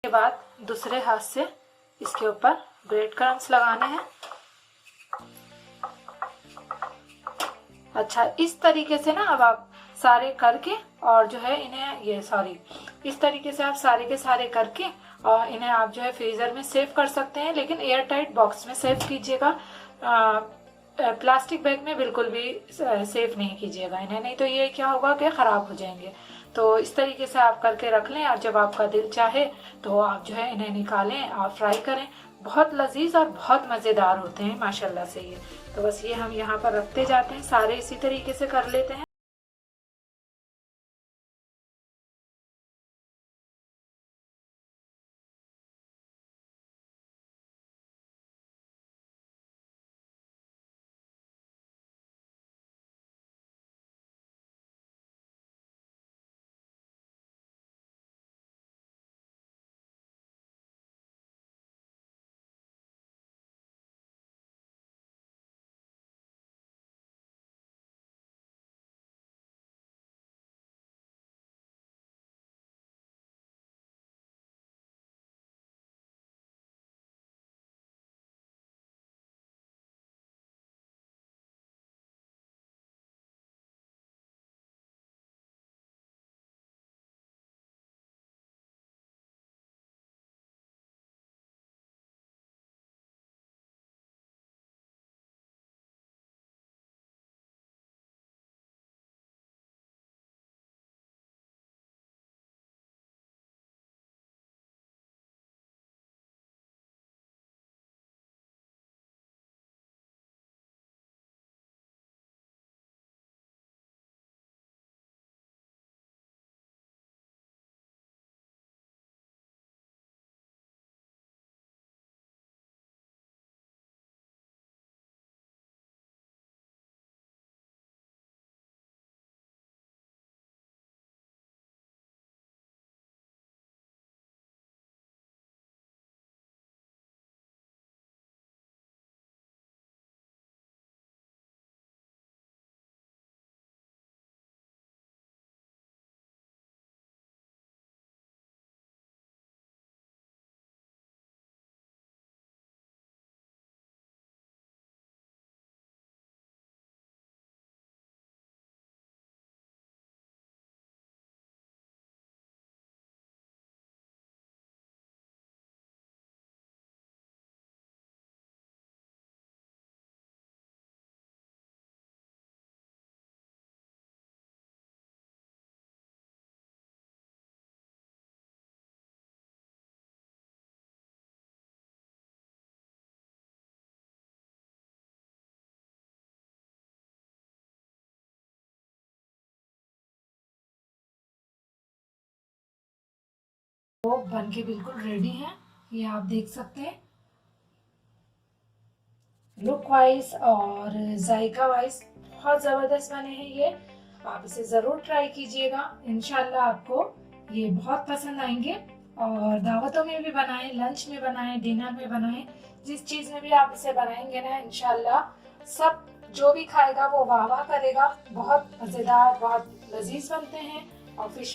के बाद दूसरे हाथ से इसके ऊपर ब्रेड क्रम्स लगाने हैं। अच्छा, इस तरीके से ना अब आप सारे करके और जो है इन्हें इस तरीके से आप सारे के सारे करके और इन्हें आप जो है फ्रीजर में सेव कर सकते हैं, लेकिन एयर टाइट बॉक्स में सेव कीजिएगा। प्लास्टिक बैग में बिल्कुल भी सेव नहीं कीजिएगा इन्हें, नहीं तो ये क्या होगा कि खराब हो जाएंगे। तो इस तरीके से आप करके रख लें और जब आपका दिल चाहे तो आप जो है इन्हें निकालें और फ्राई करें। बहुत लजीज और बहुत मज़ेदार होते हैं माशाल्लाह से ये। तो बस ये हम यहाँ पर रखते जाते हैं, सारे इसी तरीके से कर लेते हैं। वो बन के बिल्कुल रेडी है, ये आप देख सकते हैं। लुक वाइज और जायका वाइज बहुत ज़बरदस्त बने हैं ये। आप इसे ज़रूर ट्राई कीजिएगा, इंशाल्लाह आपको ये बहुत पसंद आएंगे। और दावतों में भी बनाएं, लंच में बनाएं, डिनर में बनाएं, जिस चीज़ में भी आप इसे बनाएंगे ना इंशाल्लाह सब जो भी खाएगा वो वाह वाह करेगा। बहुत मज़ेदार, बहुत लजीज बनते हैं। और फिश